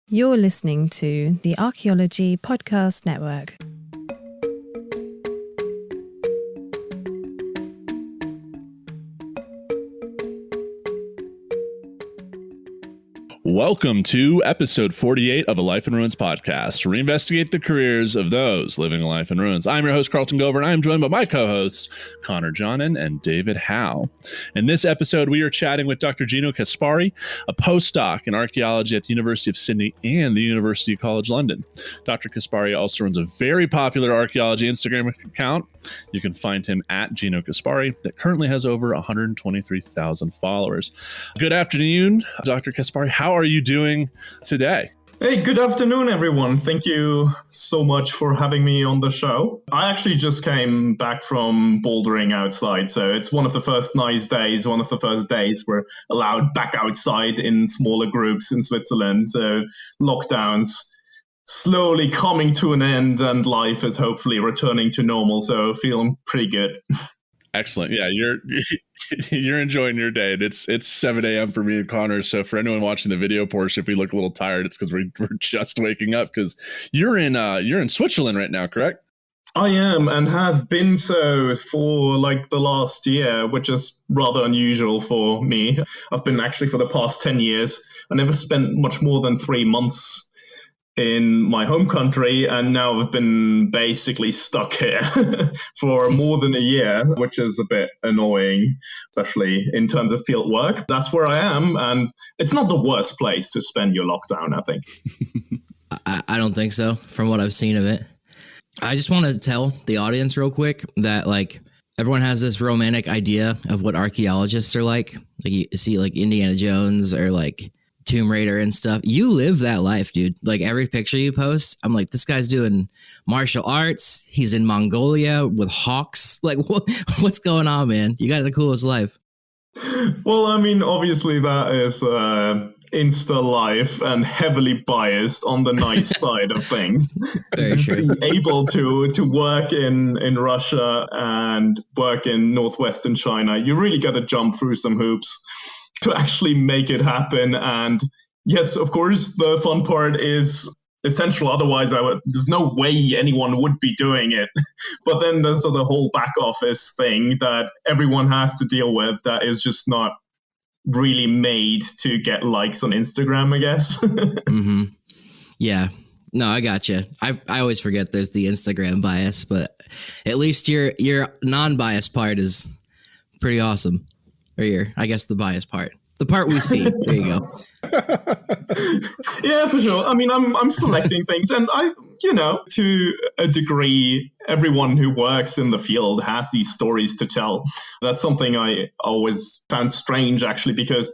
You're listening to the Archaeology Podcast Network. Welcome to episode 48 of A Life in Ruins podcast, where we investigate the careers of those living a life in ruins. I'm your host, Carlton Gover, and I'm joined by my co-hosts, Connor Johnnon and David Howe. In this episode, we are chatting with Dr. Gino Caspari, a postdoc in archaeology at the University of Sydney and the University College London. Dr. Caspari also runs a very popular archaeology Instagram account. You can find him at Gino Caspari, that currently has over 123,000 followers. Good afternoon, Dr. Caspari. How are you doing today? Hey, good afternoon, everyone. Thank you so much for having me on the show. I actually just came back from bouldering outside, so it's one of the first nice days, one of the first days we're allowed back outside in smaller groups in Switzerland. So lockdowns slowly coming to an end and life is hopefully returning to normal, so feeling pretty good. Excellent. Yeah, you're enjoying your day. It's 7 a.m. for me and Connor. So for anyone watching the video portion, if we look a little tired, it's because we're just waking up. Because you're in Switzerland right now, correct? I am, and have been so for like the last year, which is rather unusual for me. I've been actually for the past 10 years. I never spent much more than 3 months in my home country, and now I've been basically stuck here for more than a year, which is a bit annoying, especially in terms of field work. That's where I am, and it's not the worst place to spend your lockdown, I think. I don't think so, from what I've seen of it. I just want to tell the audience real quick that, like, everyone has this romantic idea of what archaeologists are like. Like, you see, like, Indiana Jones or, like, Tomb Raider and stuff. You live that life, dude. Like, every picture you post, I'm like, this guy's doing martial arts. He's in Mongolia with hawks. Like, what's going on, man? You got the coolest life. Well, I mean, obviously that is Insta life and heavily biased on the nice side of things. Very true. Able to work in Russia and work in northwestern China, you really got to jump through some hoops to actually make it happen. And yes, of course, the fun part is essential. Otherwise, there's no way anyone would be doing it. But then there's the whole back office thing that everyone has to deal with that is just not really made to get likes on Instagram, I guess. Mm-hmm. Yeah. No, I got you. I always forget there's the Instagram bias, but at least your non-biased part is pretty awesome. Or I guess the bias part. The part we see. There you go. Yeah, for sure. I mean, I'm selecting things, and to a degree, everyone who works in the field has these stories to tell. That's something I always found strange, actually, because,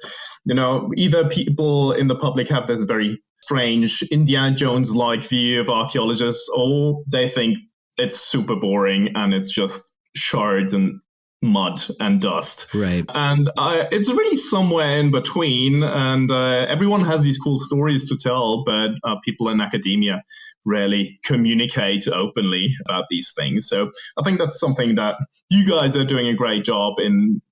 either people in the public have this very strange Indiana Jones-like view of archaeologists, or they think it's super boring and it's just shards and mud and dust. Right. And it's really somewhere in between, and everyone has these cool stories to tell, but people in academia rarely communicate openly about these things. So I think that's something that you guys are doing a great job in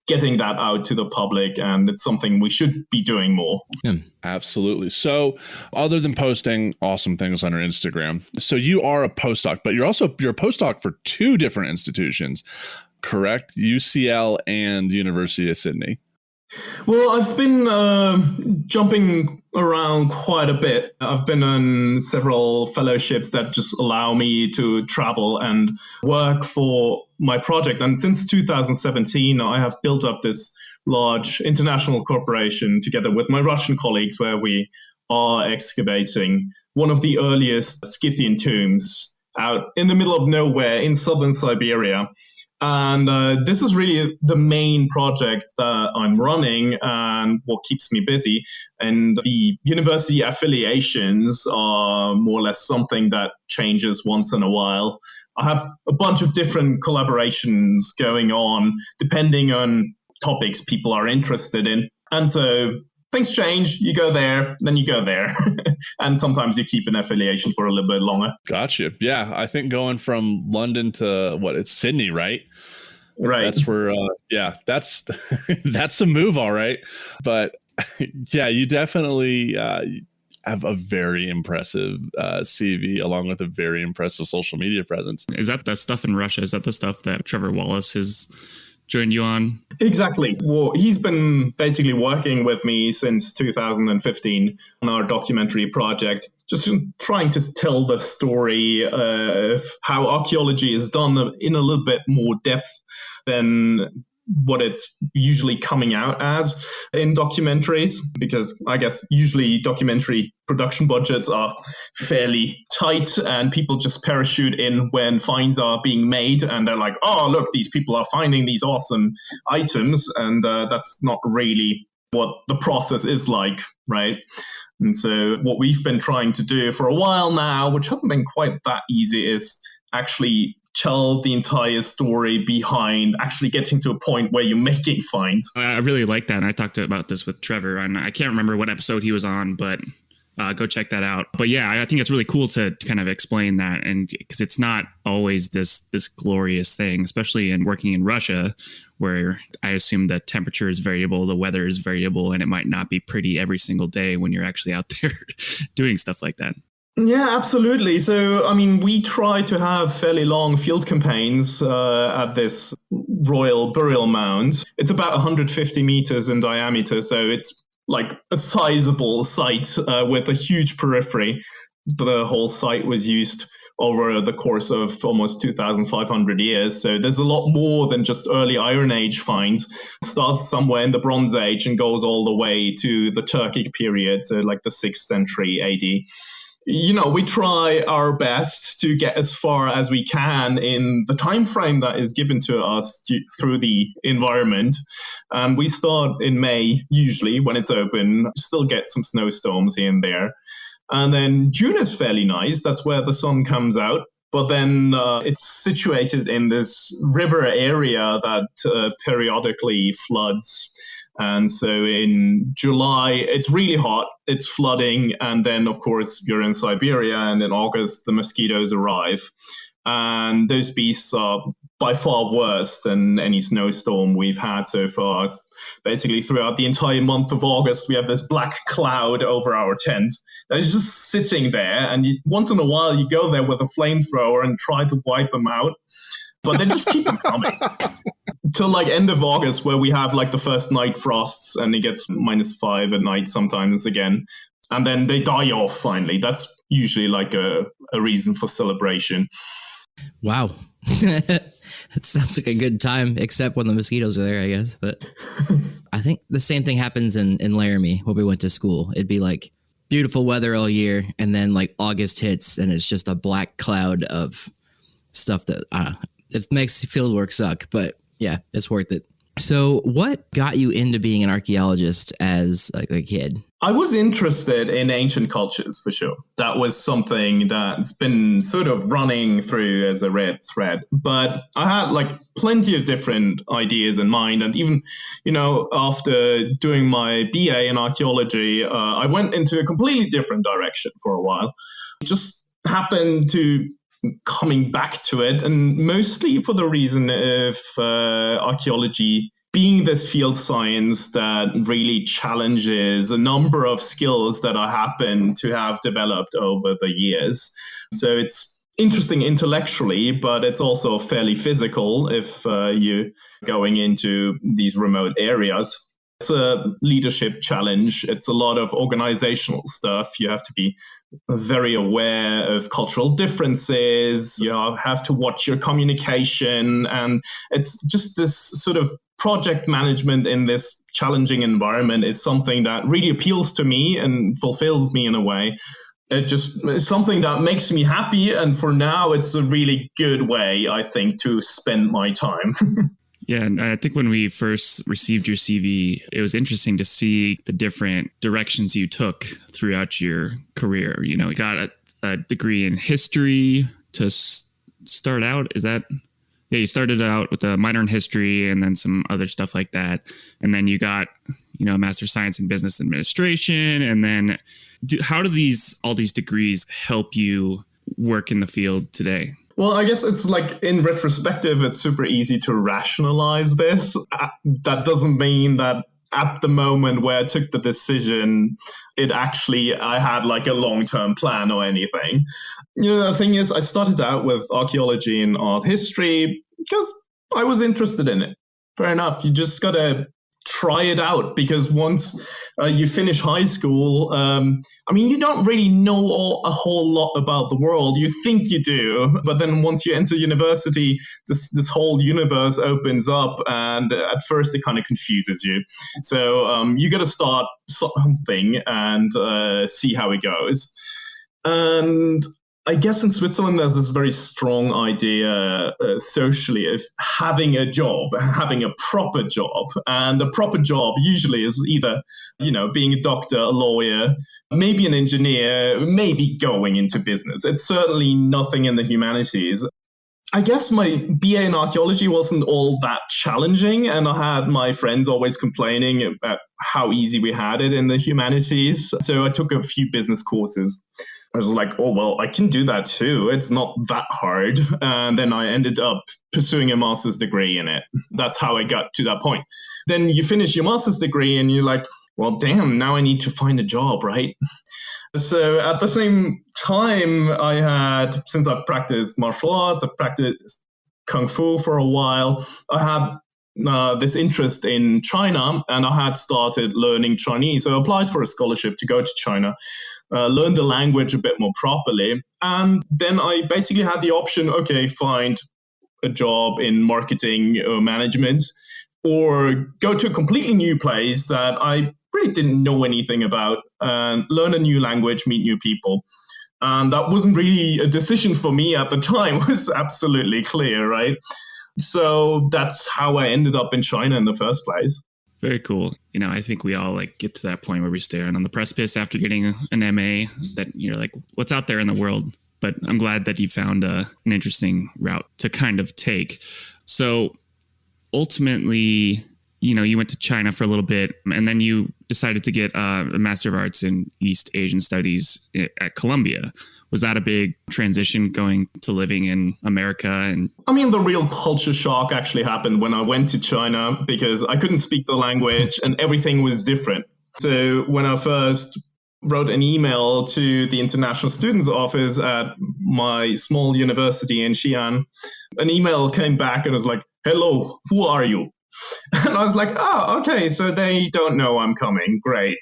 getting that out to the public, and it's something we should be doing more. Absolutely. So other than posting awesome things on our Instagram, so you are a postdoc, but you're a postdoc for two different institutions, correct? UCL and University of Sydney. Well, I've been jumping around quite a bit. I've been on several fellowships that just allow me to travel and work for my project. And since 2017, I have built up this large international corporation together with my Russian colleagues, where we are excavating one of the earliest Scythian tombs out in the middle of nowhere in southern Siberia. And this is really the main project that I'm running and what keeps me busy. And the university affiliations are more or less something that changes once in a while. I have a bunch of different collaborations going on depending on topics people are interested in. And so things change, you go there, then you go there. And sometimes you keep an affiliation for a little bit longer. Gotcha. Yeah, I think going from London to it's Sydney, right? Right. That's where, that's that's a move, all right. But yeah, you definitely have a very impressive CV along with a very impressive social media presence. Is that the stuff in Russia? Is that the stuff that Trevor Wallace has joined you on? Exactly. Well, he's been basically working with me since 2015 on our documentary project, just trying to tell the story of how archaeology is done in a little bit more depth than what it's usually coming out as in documentaries, because I guess usually documentary production budgets are fairly tight and people just parachute in when finds are being made and they're like, oh, look, these people are finding these awesome items. And that's not really what the process is like, right? And so what we've been trying to do for a while now, which hasn't been quite that easy, is actually tell the entire story behind actually getting to a point where you're making finds. I really like that. And I talked about this with Trevor, and I can't remember what episode he was on, but go check that out. But yeah, I think it's really cool to kind of explain that, and because it's not always this glorious thing, especially in working in Russia, where I assume the temperature is variable, the weather is variable, and it might not be pretty every single day when you're actually out there doing stuff like that. Yeah, absolutely. So, I mean, we try to have fairly long field campaigns at this royal burial mound. It's about 150 meters in diameter, so it's like a sizable site with a huge periphery. The whole site was used over the course of almost 2,500 years. So there's a lot more than just early Iron Age finds. It starts somewhere in the Bronze Age and goes all the way to the Turkic period, so like the 6th century AD. You know, we try our best to get as far as we can in the time frame that is given to us through the environment. We start in May, usually, when it's open. Still get some snowstorms here and there. And then June is fairly nice. That's where the sun comes out. But then it's situated in this river area that periodically floods. And so in July, it's really hot, it's flooding, and then, of course, you're in Siberia, and in August, the mosquitoes arrive. And those beasts are by far worse than any snowstorm we've had so far. Basically, throughout the entire month of August, we have this black cloud over our tent that is just sitting there, and once in a while, you go there with a flamethrower and try to wipe them out, but they just keep them coming. Till like end of August, where we have like the first night frosts and it gets -5 at night sometimes again. And then they die off finally. That's usually like a reason for celebration. Wow. That sounds like a good time, except when the mosquitoes are there, I guess. But I think the same thing happens in Laramie where we went to school. It'd be like beautiful weather all year. And then like August hits and it's just a black cloud of stuff that it makes field work suck. But yeah, it's worth it. So what got you into being an archaeologist as like a kid? I was interested in ancient cultures, for sure. That was something that's been sort of running through as a red thread. But I had like plenty of different ideas in mind. And even, you know, after doing my BA in archaeology, I went into a completely different direction for a while. It just happened to coming back to it, and mostly for the reason of archaeology being this field science that really challenges a number of skills that I happen to have developed over the years. So it's interesting intellectually, but it's also fairly physical if you're going into these remote areas. It's a leadership challenge. It's a lot of organizational stuff. You have to be very aware of cultural differences. You have to watch your communication. And it's just this sort of project management in this challenging environment is something that really appeals to me and fulfills me in a way. It just is something that makes me happy. And for now, it's a really good way, I think, to spend my time. Yeah, and I think when we first received your CV, it was interesting to see the different directions you took throughout your career. You know, you got a degree in history to start out. Is that? Yeah, you started out with a minor in history and then some other stuff like that. And then you got, you know, a master's of science in business administration. And then how do all these degrees help you work in the field today? Well, I guess it's like in retrospective, it's super easy to rationalize this. That doesn't mean that at the moment where I took the decision, I had like a long-term plan or anything. The thing is, I started out with archaeology and art history because I was interested in it. Fair enough. You just got to try it out, because once you finish high school, you don't really know a whole lot about the world. You think you do, but then once you enter university, this whole universe opens up, and at first it kind of confuses you. So you got to start something and see how it goes. And I guess in Switzerland, there's this very strong idea socially of having a job, having a proper job. And a proper job usually is either, being a doctor, a lawyer, maybe an engineer, maybe going into business. It's certainly nothing in the humanities. I guess my BA in archaeology wasn't all that challenging, and I had my friends always complaining about how easy we had it in the humanities. So I took a few business courses. I was like, oh, well, I can do that too. It's not that hard. And then I ended up pursuing a master's degree in it. That's how I got to that point. Then you finish your master's degree and you're like, well, damn, now I need to find a job, right? So at the same time, since I've practiced martial arts, I've practiced Kung Fu for a while, I had this interest in China, and I had started learning Chinese. So I applied for a scholarship to go to China, learn the language a bit more properly. And then I basically had the option, okay, find a job in marketing or management, or go to a completely new place that I really didn't know anything about, and learn a new language, meet new people. And that wasn't really a decision for me at the time. It was absolutely clear, right? So that's how I ended up in China in the first place. Very cool. I think we all get to that point where we stand on the precipice after getting an MA that you're like, what's out there in the world? But I'm glad that you found an interesting route to kind of take. So ultimately, you went to China for a little bit, and then you decided to get a Master of Arts in East Asian Studies at Columbia. Was that a big transition going to living in America? And the real culture shock actually happened when I went to China, because I couldn't speak the language and everything was different. So when I first wrote an email to the International Students Office at my small university in Xi'an, an email came back and was like, hello, who are you? And I was like, oh, okay, so they don't know I'm coming. Great.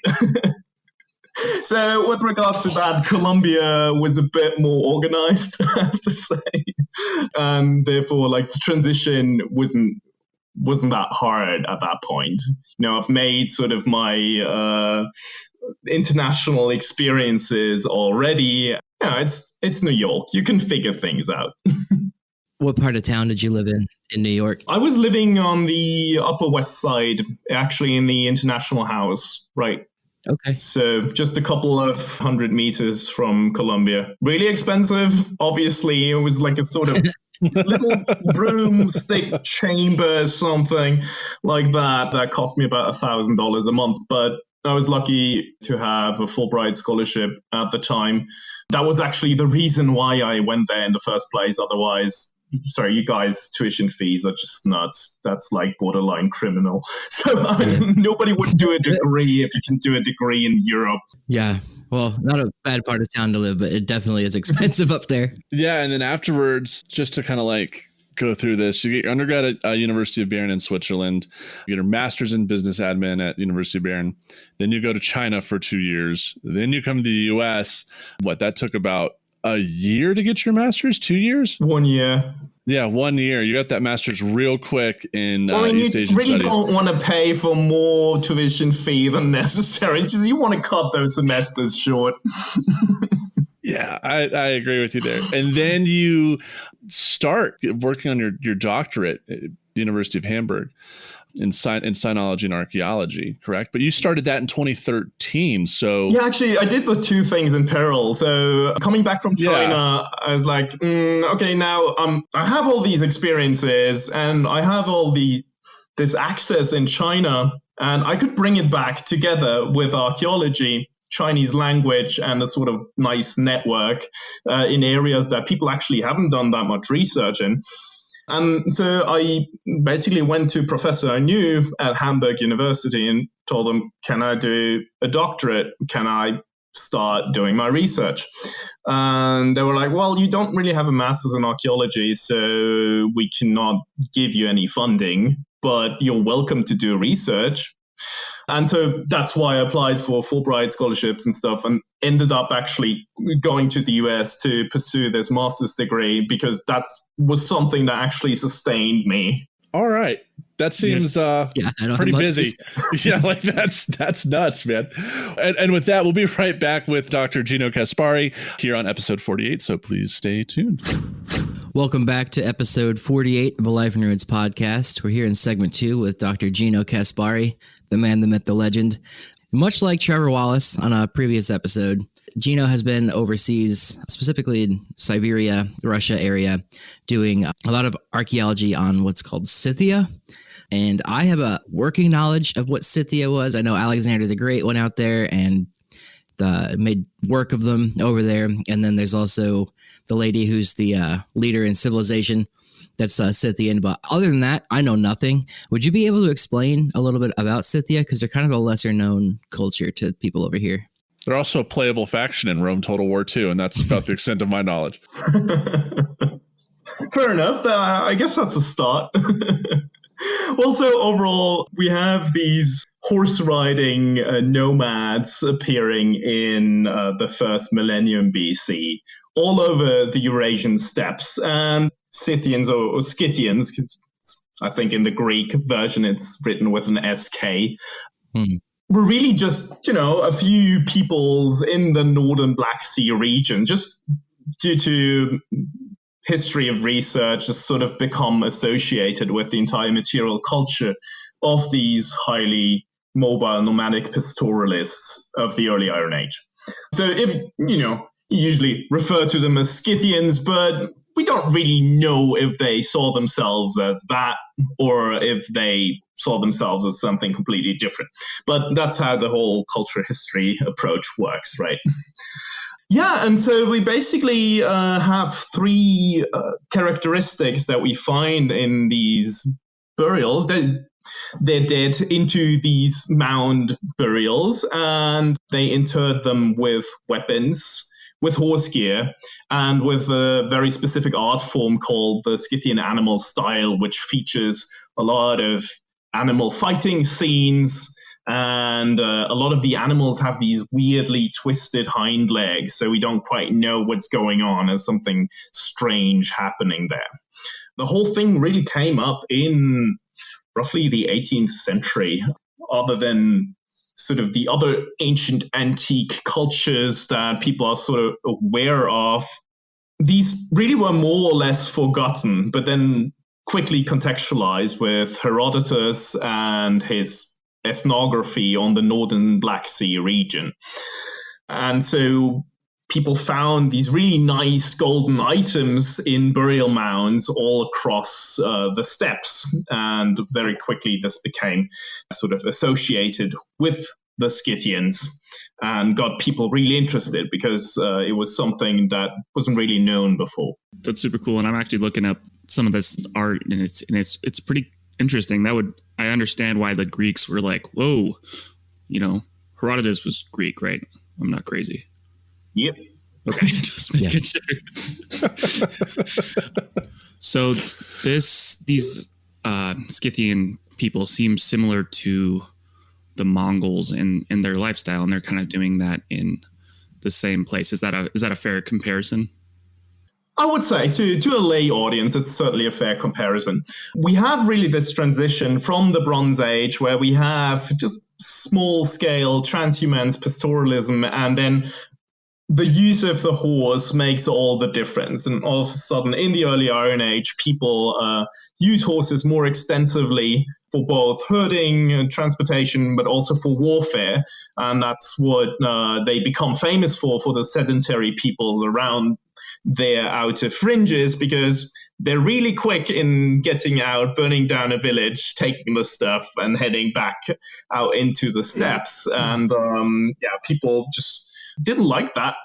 So with regards to that, Columbia was a bit more organized, I have to say. And therefore, the transition wasn't that hard at that point. I've made sort of my international experiences already. It's New York. You can figure things out. What part of town did you live in New York? I was living on the Upper West Side, actually in the International House, right? Okay. So just a couple of 100 meters from Columbia. Really expensive. Obviously, it was like a sort of little broomstick chamber, something like that. That cost me about $1,000 a month. But I was lucky to have a Fulbright scholarship at the time. That was actually the reason why I went there in the first place. Otherwise, you guys' tuition fees are just nuts. That's like borderline criminal. So nobody would do a degree if you can do a degree in Europe. Yeah. Well, not a bad part of town to live, but it definitely is expensive up there. Yeah. And then afterwards, just to kind of go through this, you get your undergrad at University of Bern in Switzerland, you get your master's in business admin at University of Bern. Then you go to China for 2 years. Then you come to the US. That took about a year to get your master's? 2 years? 1 year. Yeah, 1 year. You got that master's real quick in East Asian Studies. You really don't want to pay for more tuition fee than necessary. Just you want to cut those semesters short. Yeah, I agree with you there. And then you start working on your doctorate at the University of Hamburg in sinology and archaeology, correct? But you started that in 2013. So yeah, actually, I did the two things in parallel. So coming back from China, I was like, okay, now I have all these experiences and I have all this access in China, and I could bring it back together with archaeology, Chinese language, and a sort of nice network in areas that people actually haven't done that much research in. And so I basically went to a professor I knew at Hamburg University and told them, can I do a doctorate? Can I start doing my research? And they were like, well, you don't really have a master's in archaeology, so we cannot give you any funding, but you're welcome to do research. And so that's why I applied for Fulbright scholarships and stuff and ended up actually going to the US to pursue this master's degree because that was something that actually sustained me. All right. That seems pretty busy. Yeah, like that's nuts, man. And with that, we'll be right back with Dr. Gino Caspari here on episode 48. So please stay tuned. Welcome back to episode 48 of A Life in Ruins podcast. We're here in segment 2 with Dr. Gino Caspari, the man, the myth, the legend. Much like Trevor Wallace on a previous episode, Gino has been overseas, specifically in Siberia, Russia area, doing a lot of archaeology on what's called Scythia. And I have a working knowledge of what Scythia was. I know Alexander the Great went out there and made work of them over there. And then there's also the lady who's the leader in civilization that's Scythian. But other than that, I know nothing. Would you be able to explain a little bit about Scythia? Because they're kind of a lesser known culture to people over here. They're also a playable faction in Rome Total War 2, and that's about the extent of my knowledge. Fair enough. I guess that's a start. Also, overall, we have these horse riding nomads appearing in the first millennium BC all over the Eurasian steppes. And Scythians or Scythians, I think in the Greek version it's written with an SK, were really just, a few peoples in the northern Black Sea region, just due to history of research has sort of become associated with the entire material culture of these highly mobile nomadic pastoralists of the early Iron Age. So if, you usually refer to them as Scythians, but we don't really know if they saw themselves as that or if they saw themselves as something completely different. But that's how the whole culture history approach works, right? Yeah, and so we basically have 3 characteristics that we find in these burials. They're dead into these mound burials, and they interred them with weapons, with horse gear, and with a very specific art form called the Scythian animal style, which features a lot of animal fighting scenes. And a lot of the animals have these weirdly twisted hind legs, so we don't quite know what's going on. There's something strange happening there. The whole thing really came up in roughly the 18th century, other than sort of the other ancient antique cultures that people are sort of aware of. These really were more or less forgotten, but then quickly contextualized with Herodotus and his ethnography on the northern Black Sea region. And so people found these really nice golden items in burial mounds all across the steppes. And very quickly this became sort of associated with the Scythians and got people really interested because it was something that wasn't really known before. That's super cool. And I'm actually looking up some of this art, and it's pretty interesting. I understand why the Greeks were like, whoa, Herodotus was Greek, right? I'm not crazy. Yep. Okay, just making sure. So these Scythian people seem similar to the Mongols in their lifestyle, and they're kind of doing that in the same place. Is that a fair comparison? I would say to a lay audience, it's certainly a fair comparison. We have really this transition from the Bronze Age where we have just small-scale transhumance pastoralism, and then the use of the horse makes all the difference. And all of a sudden, in the early Iron Age, people use horses more extensively for both herding and transportation, but also for warfare. And that's what they become famous for the sedentary peoples around their outer fringes, because they're really quick in getting out, burning down a village, taking the stuff, and heading back out into the steppes. And people just didn't like that.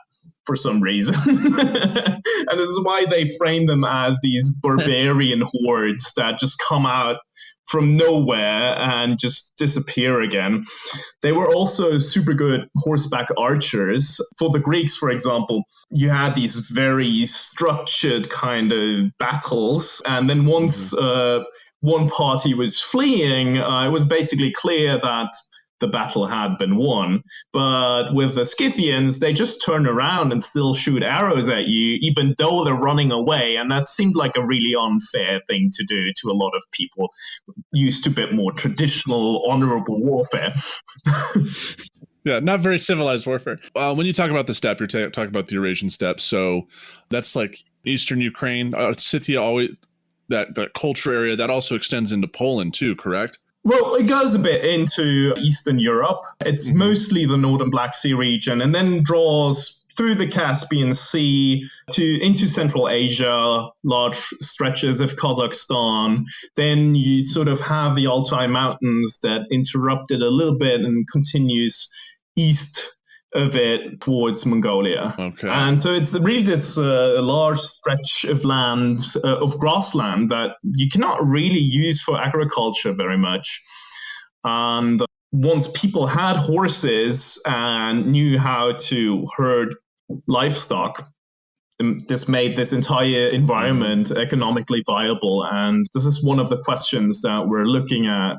for some reason. And this is why they frame them as these barbarian hordes that just come out from nowhere and just disappear again. They were also super good horseback archers. For the Greeks, for example, you had these very structured kind of battles. And then once one party was fleeing, it was basically clear that the battle had been won. But with the Scythians, they just turn around and still shoot arrows at you, even though they're running away. And that seemed like a really unfair thing to do to a lot of people used to a bit more traditional, honorable warfare. Yeah, not very civilized warfare. When you talk about the steppe, you're talking about the Eurasian steppe. So that's like Eastern Ukraine, Scythia, always that culture area that also extends into Poland too, correct? Well, it goes a bit into Eastern Europe. It's mostly the northern Black Sea region, and then draws through the Caspian Sea into Central Asia, large stretches of Kazakhstan. Then you sort of have the Altai Mountains that interrupt it a little bit and continues east of it towards Mongolia. Okay. And so it's really this large stretch of land, of grassland, that you cannot really use for agriculture very much. And once people had horses and knew how to herd livestock, this made this entire environment economically viable. And this is one of the questions that we're looking at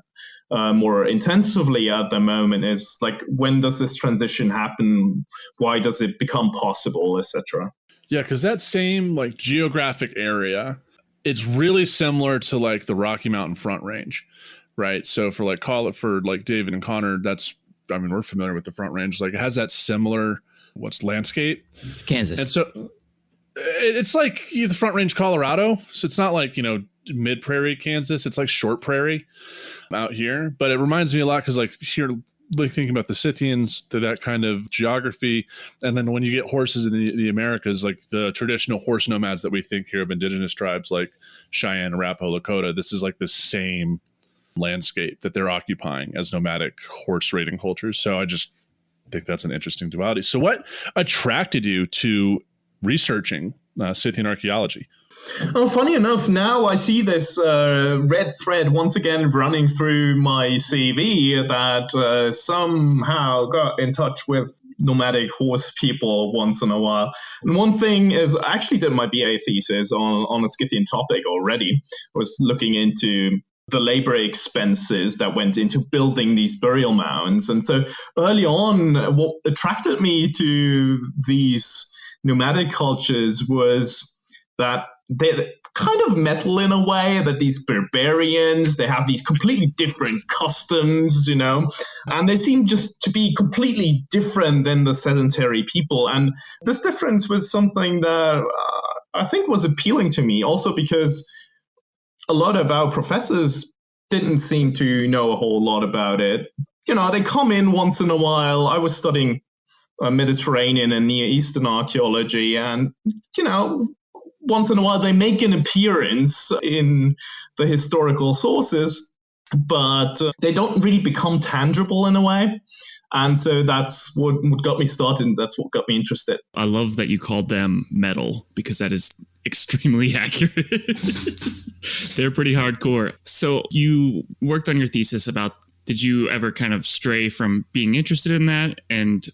more intensively at the moment, is like, when does this transition happen? Why does it become possible, etc.? Yeah, because that same like geographic area, it's really similar to like the Rocky Mountain Front Range, right? So for like David and Connor, we're familiar with the Front Range. Like it has that similar landscape. It's Kansas. And so it's like the Front Range, Colorado. So it's not like, mid prairie Kansas. It's like short prairie out here. But it reminds me a lot because like here, like thinking about the Scythians, to that kind of geography. And then when you get horses in the Americas, like the traditional horse nomads that we think here of indigenous tribes like Cheyenne, Arapaho, Lakota, this is like the same landscape that they're occupying as nomadic horse raiding cultures. So I just think that's an interesting duality. So what attracted you to researching Scythian archaeology? Oh, funny enough, now I see this red thread once again running through my CV that somehow got in touch with nomadic horse people once in a while. And one thing is, I actually did my BA thesis on a Scythian topic already. I was looking into the labor expenses that went into building these burial mounds. And so early on, what attracted me to these nomadic cultures was that they're kind of metal in a way, that these barbarians, they have these completely different customs, and they seem just to be completely different than the sedentary people. And this difference was something that I think was appealing to me, also because a lot of our professors didn't seem to know a whole lot about it. They come in once in a while. I was studying Mediterranean and Near Eastern archaeology, and, once in a while they make an appearance in the historical sources, but they don't really become tangible in a way. And so that's what got me started. That's what got me interested. I love that you called them metal, because that is extremely accurate. They're pretty hardcore. So you worked on your thesis about, did you ever kind of stray from being interested in that? And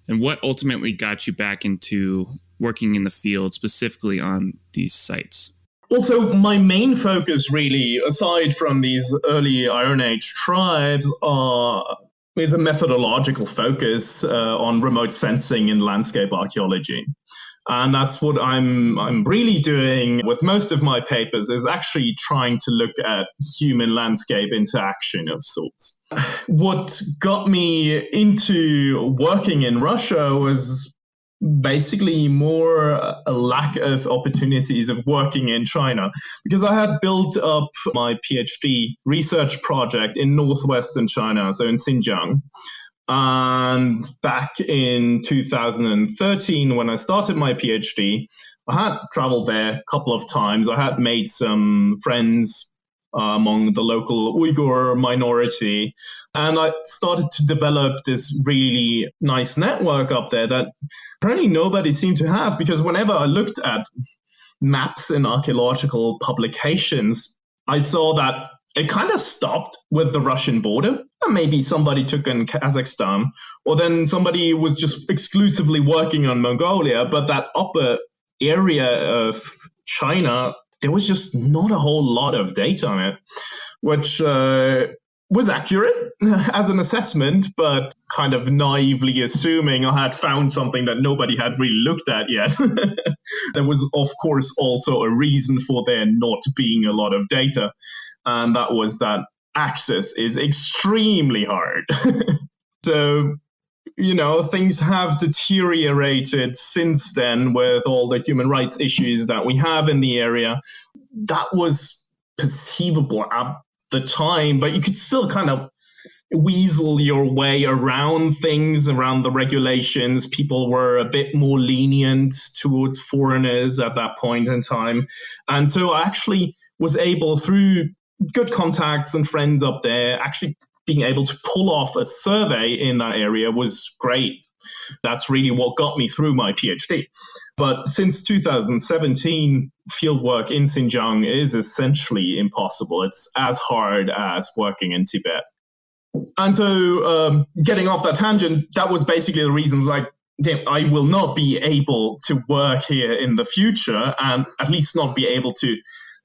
what ultimately got you back into working in the field, specifically on these sites? Well, so my main focus really, aside from these early Iron Age tribes, is a methodological focus on remote sensing in landscape archaeology. And that's what I'm really doing with most of my papers, is actually trying to look at human landscape interaction of sorts. What got me into working in Russia was basically more a lack of opportunities of working in China, because I had built up my PhD research project in northwestern China, so in Xinjiang. And back in 2013, when I started my PhD, I had traveled there a couple of times. I had made some friends among the local Uyghur minority. And I started to develop this really nice network up there that apparently nobody seemed to have, because whenever I looked at maps in archaeological publications, I saw that it kind of stopped with the Russian border. And maybe somebody took in Kazakhstan, or then somebody was just exclusively working on Mongolia, but that upper area of China, there was just not a whole lot of data on it, which was accurate as an assessment, but kind of naively assuming I had found something that nobody had really looked at yet. There was, of course, also a reason for there not being a lot of data, and that was that access is extremely hard. So, things have deteriorated since then with all the human rights issues that we have in the area. That was perceivable at the time, but you could still kind of weasel your way around things, around the regulations. People were a bit more lenient towards foreigners at that point in time. And so I actually was able, through good contacts and friends up there, actually being able to pull off a survey in that area was great. That's really what got me through my PhD. But since 2017, fieldwork in Xinjiang is essentially impossible. It's as hard as working in Tibet. And so getting off that tangent, that was basically the reason, I will not be able to work here in the future, and at least not be able to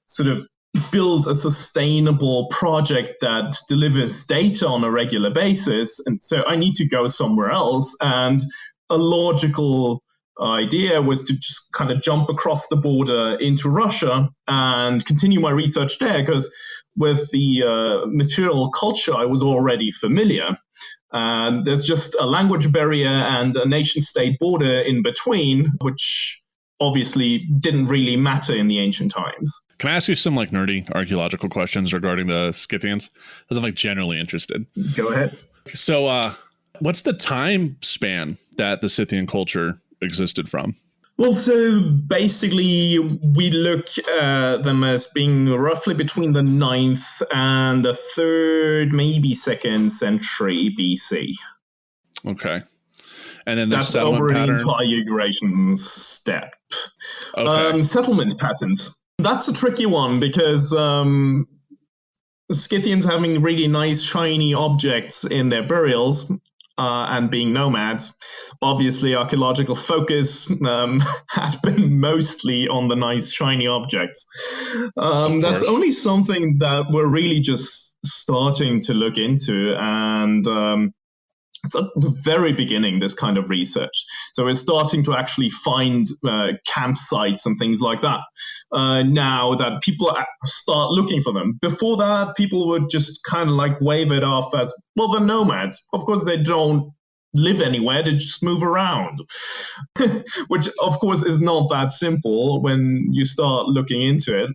sort of build a sustainable project that delivers data on a regular basis. And so I need to go somewhere else. And a logical idea was to just kind of jump across the border into Russia and continue my research there, because with the material culture I was already familiar. And there's just a language barrier and a nation-state border in between, which obviously didn't really matter in the ancient times. Can I ask you some nerdy archaeological questions regarding the Scythians? Because I'm generally interested. Go ahead. So what's the time span that the Scythian culture existed from? Well, so basically we look at them as being roughly between the 9th and the 3rd, maybe 2nd century BC. Okay. And then that's over an entire Eurasian steppe. Okay. Settlement patterns. That's a tricky one, because the Scythians having really nice shiny objects in their burials and being nomads, obviously archaeological focus has been mostly on the nice shiny objects. That's only something that we're really just starting to look into, and it's at the very beginning, this kind of research. So we're starting to actually find campsites and things like that now that people start looking for them. Before that, people would just kind of wave it off as, well, they're nomads. Of course, they don't live anywhere, they just move around, which of course is not that simple when you start looking into it.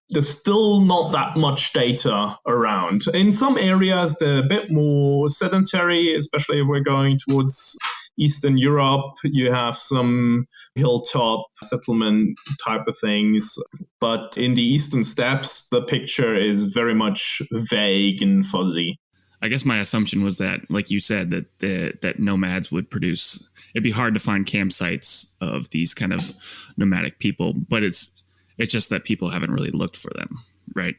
There's still not that much data around. In some areas, they're a bit more sedentary, especially if we're going towards Eastern Europe. You have some hilltop settlement type of things. But in the Eastern steppes, the picture is very much vague and fuzzy. I guess my assumption was that, like you said, that nomads would produce. It'd be hard to find campsites of these kind of nomadic people, but it's just that people haven't really looked for them, right?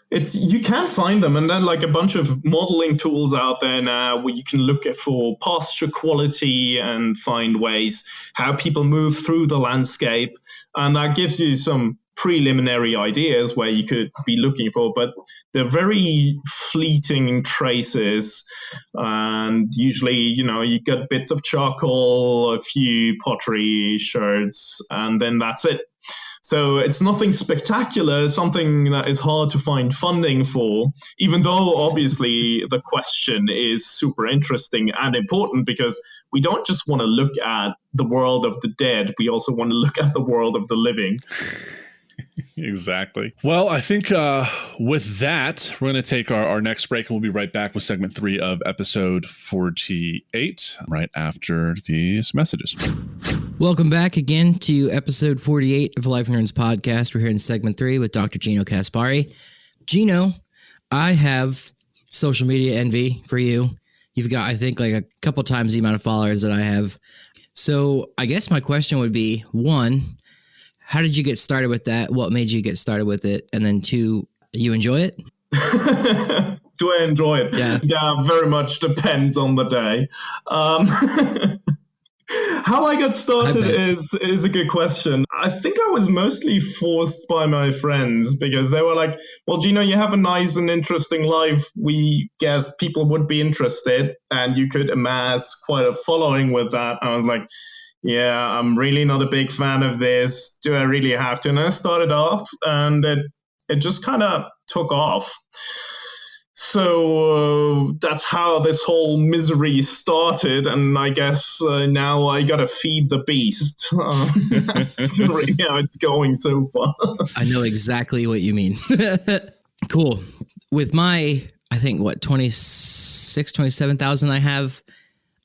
You can find them, and then a bunch of modeling tools out there now where you can look for pasture quality and find ways how people move through the landscape, and that gives you some preliminary ideas where you could be looking for, but they're very fleeting traces, and usually, you get bits of charcoal, a few pottery sherds, and then that's it. So it's nothing spectacular, something that is hard to find funding for, even though obviously the question is super interesting and important, because we don't just want to look at the world of the dead, we also want to look at the world of the living. Exactly. Well, I think with that, we're going to take our next break, and we'll be right back with segment 3 of episode 48, right after these messages. Welcome back again to episode 48 of Life in Ruins podcast. We're here in segment 3 with Dr. Gino Caspari. Gino, I have social media envy for you. You've got, I think, like a couple times the amount of followers that I have. So I guess my question would be, one, how did you get started with that? What made you get started with it? And then two, you enjoy it? Do I enjoy it? Yeah, very much depends on the day. How I got started is a good question. I think I was mostly forced by my friends because they were like, well, Gino, you have a nice and interesting life. We guess people would be interested and you could amass quite a following with that. I was like, yeah, I'm really not a big fan of this. Do I really have to? And I started off and it just kind of took off. So that's how this whole misery started, and I guess now I gotta feed the beast. That's really how it's going so far. I know exactly what you mean. Cool. With my, I think, 27,000 I have,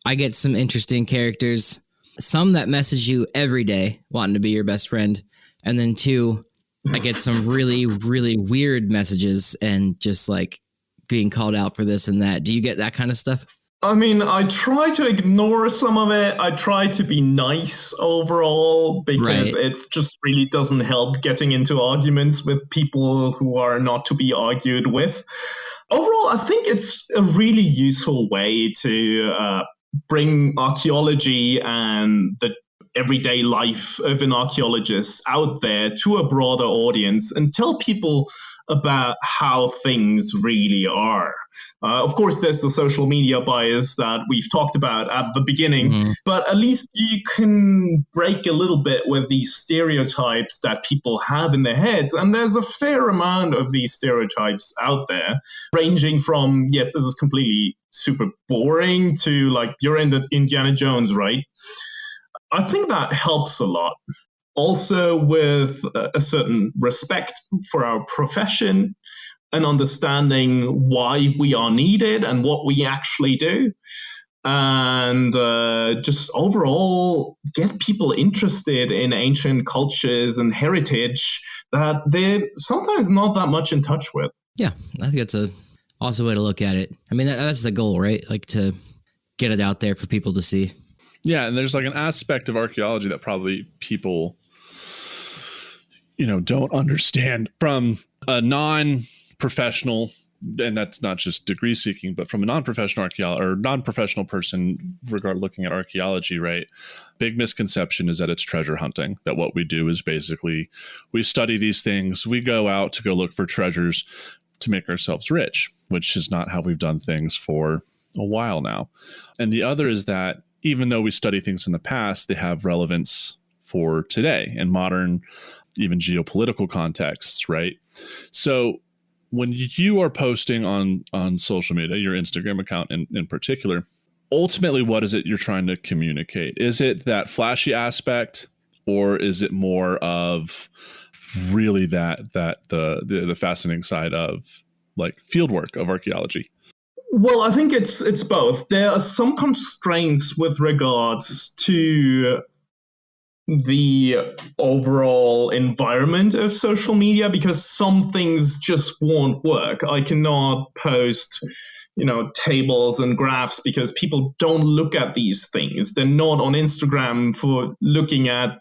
I get some interesting characters. Some that message you every day wanting to be your best friend, and then two, I get some really, really weird messages and just like being called out for this and that. Do you get that kind of stuff? I mean, I try to ignore some of it. I try to be nice overall because it just really doesn't help getting into arguments with people who are not to be argued with. Overall, I think it's a really useful way to bring archaeology and the everyday life of an archaeologist out there to a broader audience and tell people about how things really are. Of course, there's the social media bias that we've talked about at the beginning, but at least you can break a little bit with these stereotypes that people have in their heads. And there's a fair amount of these stereotypes out there, ranging from, yes, this is completely super boring, to like, you're into Indiana Jones, right? I think that helps a lot. Also, with a certain respect for our profession and understanding why we are needed and what we actually do. And just overall get people interested in ancient cultures and heritage that they're sometimes not that much in touch with. Yeah, I think that's a awesome way to look at it. I mean, that's the goal, right? Like to get it out there for people to see. Yeah, and there's like an aspect of archaeology that probably people, don't understand from a non-professional, and that's not just degree seeking, but from a non-professional archaeologist or non-professional person regard looking at archaeology, right? Big misconception is that it's treasure hunting, that what we do is basically we study these things, we go out to go look for treasures to make ourselves rich, which is not how we've done things for a while now. And the other is that even though we study things in the past, they have relevance for today and modern, even geopolitical contexts, right? So when you are posting on social media, your Instagram account in particular, ultimately, what is it you're trying to communicate? Is it that flashy aspect, or is it more of really that the fascinating side of like fieldwork of archaeology? Well, I think it's both. There are some constraints with regards to the overall environment of social media because some things just won't work. I cannot post, tables and graphs because people don't look at these things. They're not on Instagram for looking at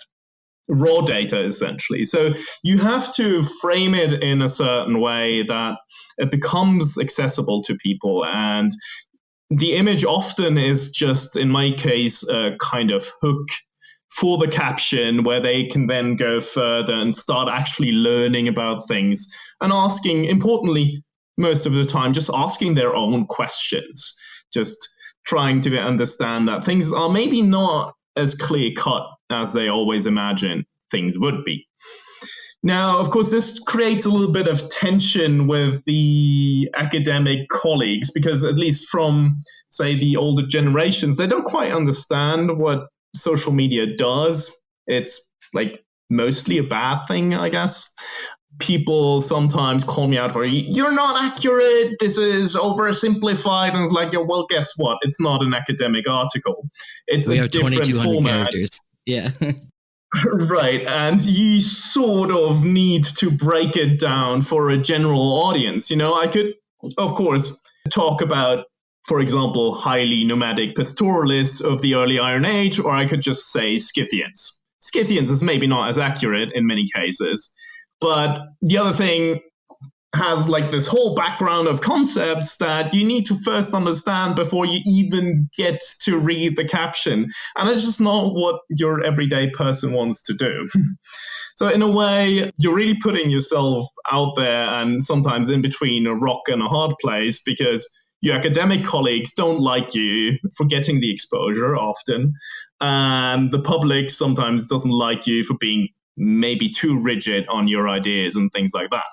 raw data, essentially. So you have to frame it in a certain way that it becomes accessible to people. And the image often is just, in my case, a kind of hook for the caption where they can then go further and start actually learning about things and asking, importantly, most of the time, just asking their own questions, just trying to understand that things are maybe not as clear cut as they always imagine things would be. Now, of course, this creates a little bit of tension with the academic colleagues because at least from, say, the older generations, they don't quite understand what social media does. It's like mostly a bad thing, I guess. People sometimes call me out for, you're not accurate, this is oversimplified, and it's like, yeah, well, guess what? It's not an academic article. It's a different format. Characters. Yeah. Right, and you sort of need to break it down for a general audience. I could, of course, talk about, for example, highly nomadic pastoralists of the early Iron Age, or I could just say Scythians. Scythians is maybe not as accurate in many cases, but the other thing has like this whole background of concepts that you need to first understand before you even get to read the caption. And it's just not what your everyday person wants to do. So in a way, you're really putting yourself out there and sometimes in between a rock and a hard place, because your academic colleagues don't like you for getting the exposure often. And the public sometimes doesn't like you for being maybe too rigid on your ideas and things like that.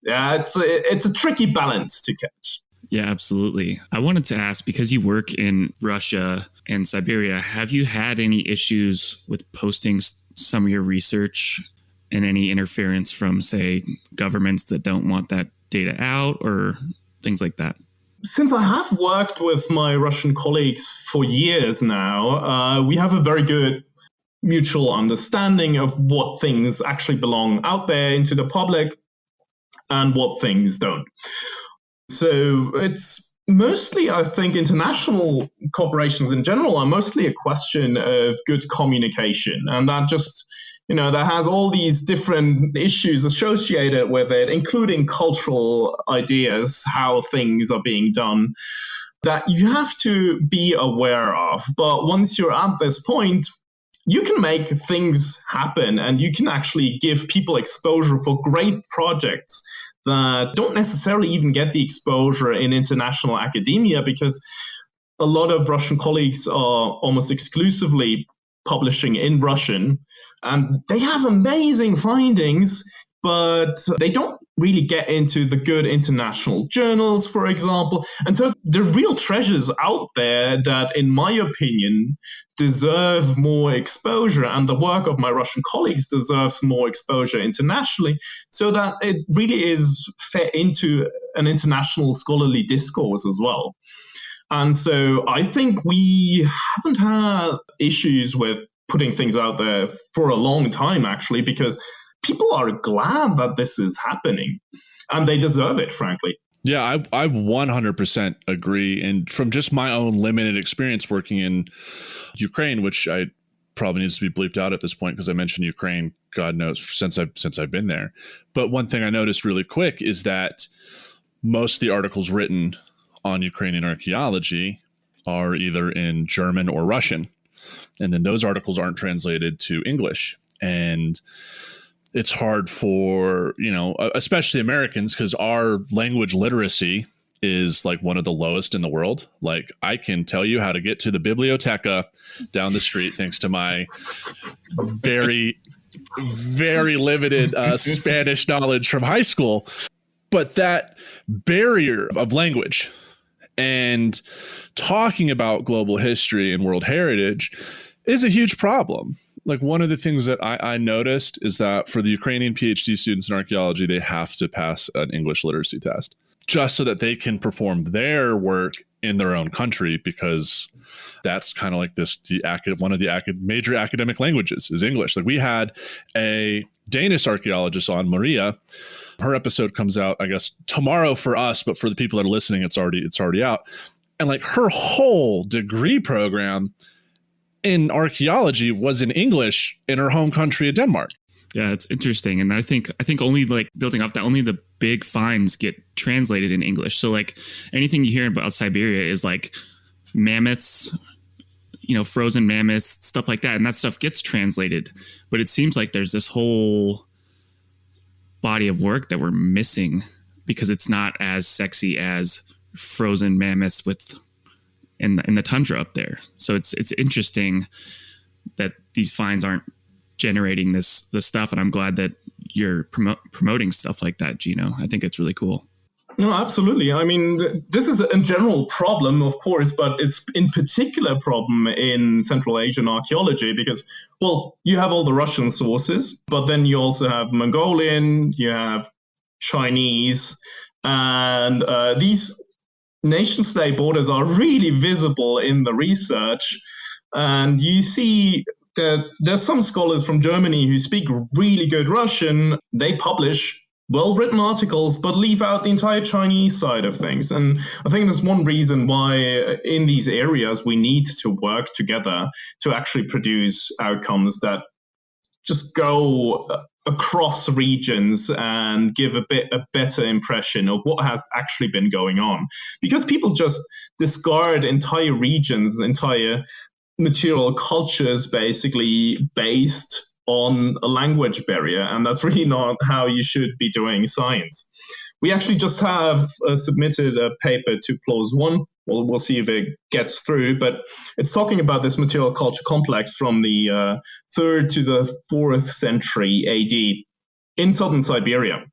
Yeah, it's a tricky balance to catch. Yeah, absolutely. I wanted to ask, because you work in Russia and Siberia, have you had any issues with posting some of your research and any interference from, say, governments that don't want that data out or things like that? Since I have worked with my Russian colleagues for years now, we have a very good mutual understanding of what things actually belong out there into the public and what things don't. So it's mostly, I think, international corporations in general are mostly a question of good communication. And that just, that has all these different issues associated with it, including cultural ideas, how things are being done, that you have to be aware of. But once you're at this point, you can make things happen and you can actually give people exposure for great projects that don't necessarily even get the exposure in international academia, because a lot of Russian colleagues are almost exclusively publishing in Russian, and they have amazing findings, but they don't really get into the good international journals, for example. And so there are real treasures out there that, in my opinion, deserve more exposure. And the work of my Russian colleagues deserves more exposure internationally, so that it really is fit into an international scholarly discourse as well. And so I think we haven't had issues with putting things out there for a long time, actually, because people are glad that this is happening and they deserve it, frankly. Yeah, I 100% agree. And from just my own limited experience working in Ukraine, which I probably needs to be bleeped out at this point because I mentioned Ukraine, God knows, since I've been there. But one thing I noticed really quick is that most of the articles written on Ukrainian archaeology are either in German or Russian. And then those articles aren't translated to English. And it's hard for, especially Americans, because our language literacy is like one of the lowest in the world. Like, I can tell you how to get to the biblioteca down the street thanks to my very, very limited Spanish knowledge from high school. But that barrier of language and talking about global history and world heritage is a huge problem. Like, one of the things that I noticed is that for the Ukrainian PhD students in archaeology, they have to pass an English literacy test just so that they can perform their work in their own country, because that's kind of like one of the major academic languages is English. Like, we had a Danish archaeologist on, Maria. Her episode comes out, I guess, tomorrow for us, but for the people that are listening, it's already out. And like, her whole degree program in archaeology was in English in her home country of Denmark. Yeah, it's interesting. And I think only, like, building off that, only the big finds get translated in English. So like, anything you hear about Siberia is like mammoths, frozen mammoths, stuff like that. And that stuff gets translated. But it seems like there's this whole body of work that we're missing because it's not as sexy as frozen mammoths in the tundra up there. So it's interesting that these finds aren't generating this stuff, and I'm glad that you're promoting stuff like that, Gino. I think it's really cool. No, absolutely. I mean, this is a general problem, of course, but it's in particular problem in Central Asian archaeology because, well, you have all the Russian sources, but then you also have Mongolian, you have Chinese, and these nation-state borders are really visible in the research. And you see there's some scholars from Germany who speak really good Russian. They publish well-written articles, but leave out the entire Chinese side of things. And I think there's one reason why in these areas we need to work together to actually produce outcomes that just go across regions and give a better impression of what has actually been going on. Because people just discard entire regions, entire material cultures, basically based on a language barrier, and that's really not how you should be doing science. We actually just have submitted a paper to Clause 1. We'll see if it gets through, but it's talking about this material culture complex from the 3rd to the 4th century AD in southern Siberia.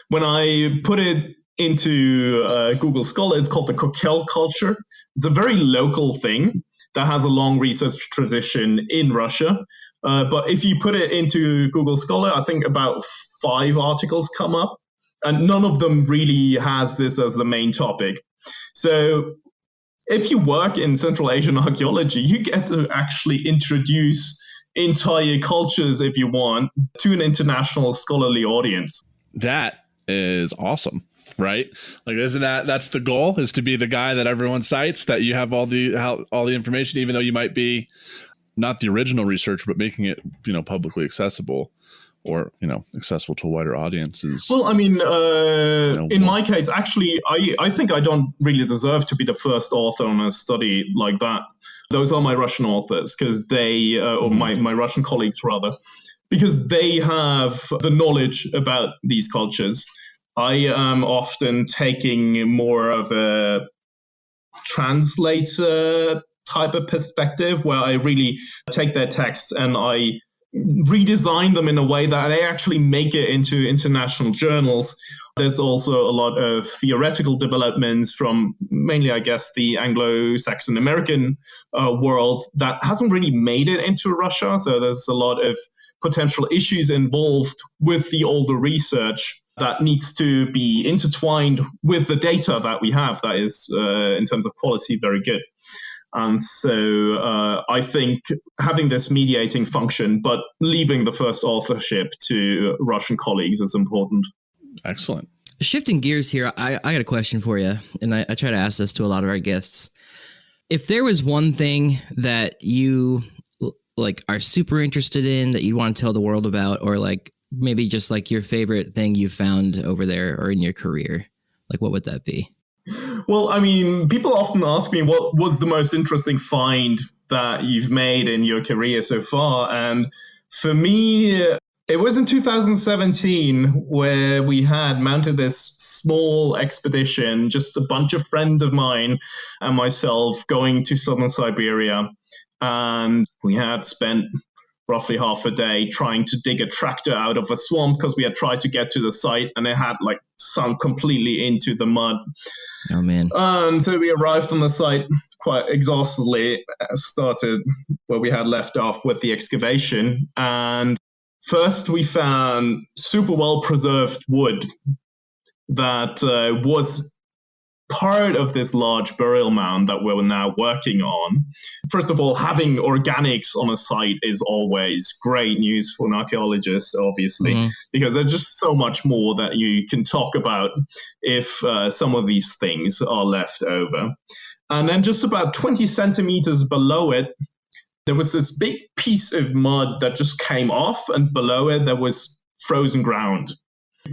When I put it into Google Scholar, it's called the Kokel culture. It's a very local thing that has a long research tradition in Russia. But if you put it into Google Scholar, I think about 5 articles come up, and none of them really has this as the main topic. So if you work in Central Asian archaeology, you get to actually introduce entire cultures, if you want, to an international scholarly audience. That is awesome. Right? Like, isn't that's the goal, is to be the guy that everyone cites, that you have all the information, even though you might be not the original researcher, but making it, publicly accessible, or, accessible to wider audiences. Well, I mean, in my case, actually, I think I don't really deserve to be the first author on a study like that. Those are my Russian authors, because they, or my Russian colleagues rather, because they have the knowledge about these cultures. I am often taking more of a translator type of perspective, where I really take their texts and I redesign them in a way that they actually make it into international journals. There's also a lot of theoretical developments from mainly, I guess, the Anglo-Saxon American world that hasn't really made it into Russia. So there's a lot of potential issues involved with the older research that needs to be intertwined with the data that we have that is, in terms of quality, very good. And so I think having this mediating function, but leaving the first authorship to Russian colleagues is important. Excellent. Shifting gears here, I got a question for you, and I try to ask this to a lot of our guests. If there was one thing that you are super interested in that you'd want to tell the world about, or maybe just your favorite thing you found over there or in your career, what would that be? Well, I mean, people often ask me what was the most interesting find that you've made in your career so far. And for me, it was in 2017 where we had mounted this small expedition, just a bunch of friends of mine and myself going to southern Siberia. And we had spent roughly half a day trying to dig a tractor out of a swamp because we had tried to get to the site and it had sunk completely into the mud. Oh, man. So we arrived on the site quite exhaustedly, started where we had left off with the excavation. And first we found super well preserved wood that was part of this large burial mound that we're now working on. First of all, having organics on a site is always great news for an archaeologist, obviously, because there's just so much more that you can talk about if some of these things are left over. And then just about 20 centimeters below it, there was this big piece of mud that just came off, and below it there was frozen ground.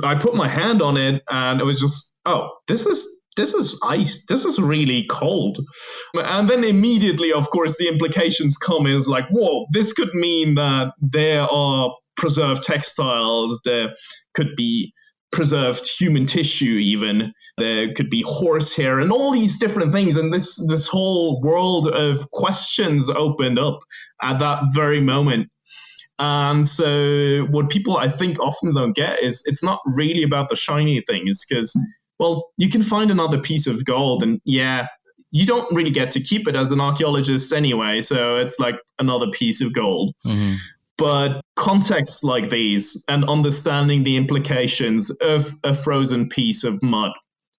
I put my hand on it and it was just, this is ice. This is really cold. And then immediately, of course, the implications come in. It's whoa, this could mean that there are preserved textiles. There could be preserved human tissue even. There could be horsehair and all these different things. And this whole world of questions opened up at that very moment. And so what people, I think, often don't get is it's not really about the shiny things, because well, you can find another piece of gold and you don't really get to keep it as an archaeologist anyway. So it's another piece of gold. Mm-hmm. But contexts like these and understanding the implications of a frozen piece of mud,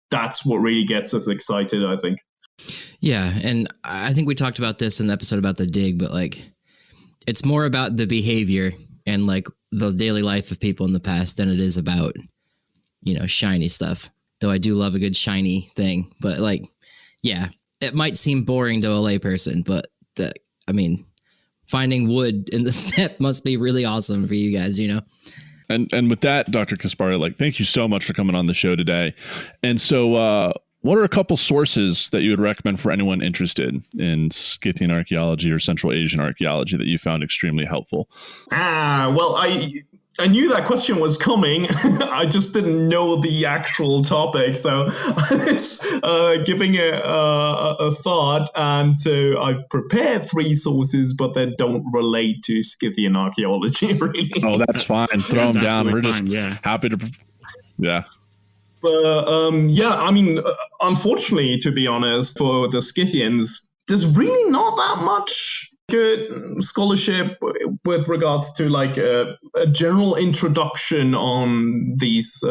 that's what really gets us excited, I think. Yeah. And I think we talked about this in the episode about the dig, but it's more about the behavior and like the daily life of people in the past than it is about, shiny stuff. Though I do love a good shiny thing, but like, yeah, it might seem boring to a layperson, but finding wood in the steppe must be really awesome for you guys, And with that, Dr. Caspari, like, thank you so much for coming on the show today. And so, what are a couple sources that you would recommend for anyone interested in Scythian archaeology or Central Asian archaeology that you found extremely helpful? Well, I knew that question was coming. I just didn't know the actual topic, so I was giving it a thought. And so I've prepared 3 sources, but they don't relate to Scythian archaeology, really. Oh, that's fine. Throw them down. We're just happy to. Yeah. But unfortunately, to be honest, for the Scythians, there's really not that much good scholarship with regards to like a general introduction on these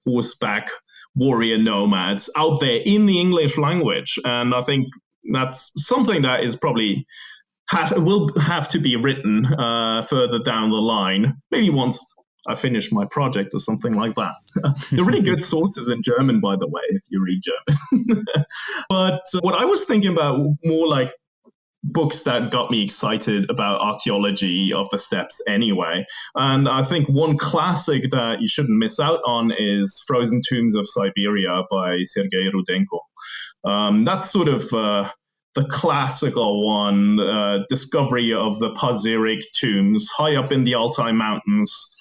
horseback warrior nomads out there in the English language. And I think that's something that is probably will have to be written further down the line, maybe once I finish my project or something like that. They're really good sources in German, by the way, if you read German. But what I was thinking about more like books that got me excited about archaeology of the steppes anyway. And I think one classic that you shouldn't miss out on is Frozen Tombs of Siberia by Sergei Rudenko. That's sort of the classical one, discovery of the Pazyryk tombs high up in the Altai Mountains,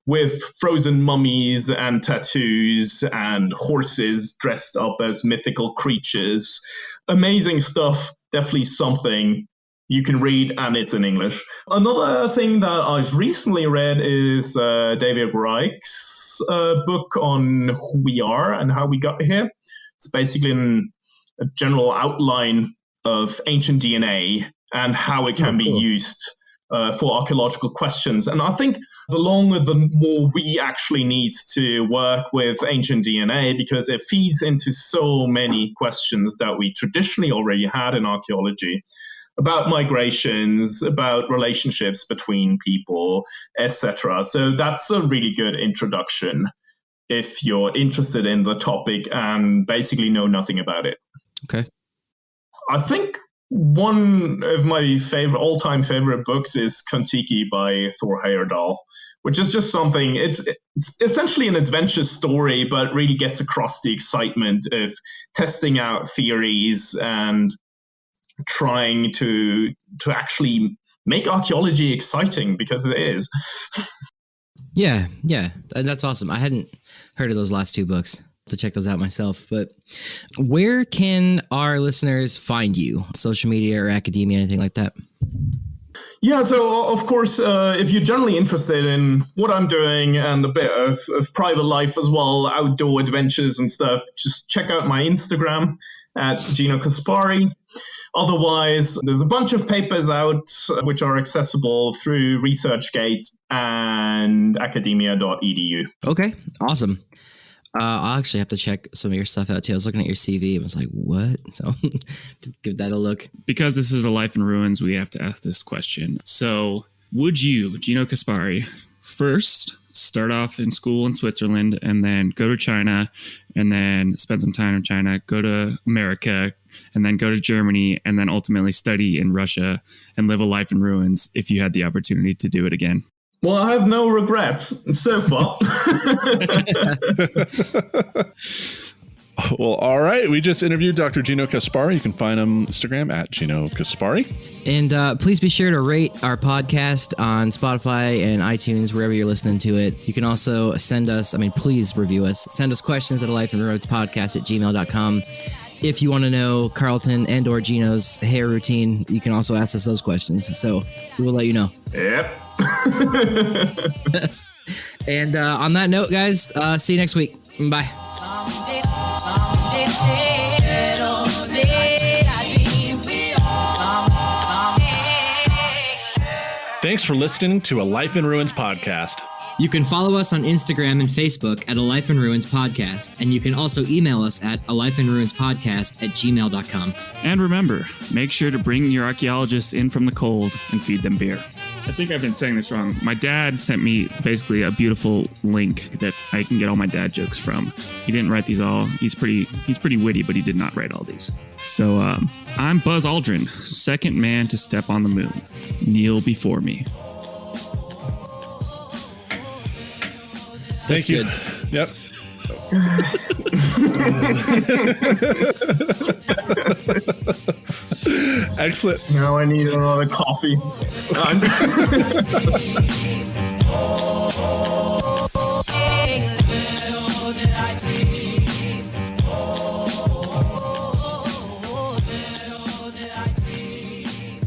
with frozen mummies and tattoos and horses dressed up as mythical creatures. Amazing stuff. Definitely something you can read, and it's in English. Another thing that I've recently read is David Reich's book on who we are and how we got here. It's basically a general outline of ancient DNA and how it can be used for archaeological questions. And I think the longer, the more we actually need to work with ancient DNA, because it feeds into so many questions that we traditionally already had in archaeology about migrations, about relationships between people, etc. So that's a really good introduction if you're interested in the topic and basically know nothing about it. Okay. I think one of my all-time favorite books is Kon-Tiki by Thor Heyerdahl, which is just something, it's essentially an adventure story, but really gets across the excitement of testing out theories and trying to actually make archaeology exciting, because it is. Yeah, that's awesome. I hadn't heard of those last 2 books. To check those out myself. But where can our listeners find you? Social media or academia, anything like that? Yeah, so of course, if you're generally interested in what I'm doing and a bit of private life as well, outdoor adventures and stuff, just check out my Instagram at Gino Caspari. Otherwise, there's a bunch of papers out which are accessible through ResearchGate and academia.edu. Okay, awesome. I'll actually have to check some of your stuff out too. I was looking at your CV and was like, what? So give that a look. Because this is a Life in Ruins, we have to ask this question. So would you, Gino Caspari, first start off in school in Switzerland and then go to China and then spend some time in China, go to America and then go to Germany and then ultimately study in Russia and live a life in ruins if you had the opportunity to do it again? Well, I have no regrets so far. Well, all right. We just interviewed Dr. Gino Caspari. You can find him on Instagram at Gino Caspari. And please be sure to rate our podcast on Spotify and iTunes, wherever you're listening to it. You can also please review us. Send us questions at alifeinroadspodcast@gmail.com. If you want to know Carlton and or Gino's hair routine, you can also ask us those questions. So we will let you know. Yep. And on that note, guys, see you next week. Bye. Thanks for listening to A Life in Ruins podcast. You can follow us on Instagram and Facebook at A Life in Ruins Podcast, and you can also email us at alifeinruinspodcast@gmail.com. And remember, make sure to bring your archaeologists in from the cold and feed them beer. I think I've been saying this wrong. My dad sent me basically a beautiful link that I can get all my dad jokes from. He didn't write these all. He's pretty witty, but he did not write all these. So I'm Buzz Aldrin, second man to step on the moon. Kneel before me. Thank you. Good. Yep. Excellent. Now I need another coffee.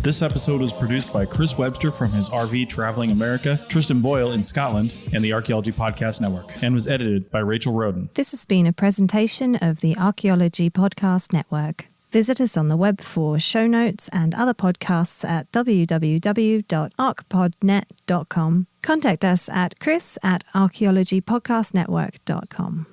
This episode was produced by Chris Webster from his RV Traveling America, Tristan Boyle in Scotland, and the Archaeology Podcast Network, and was edited by Rachel Roden. This has been a presentation of the Archaeology Podcast Network. Visit us on the web for show notes and other podcasts at www.archpodnet.com. Contact us at chris@archaeologypodcastnetwork.com.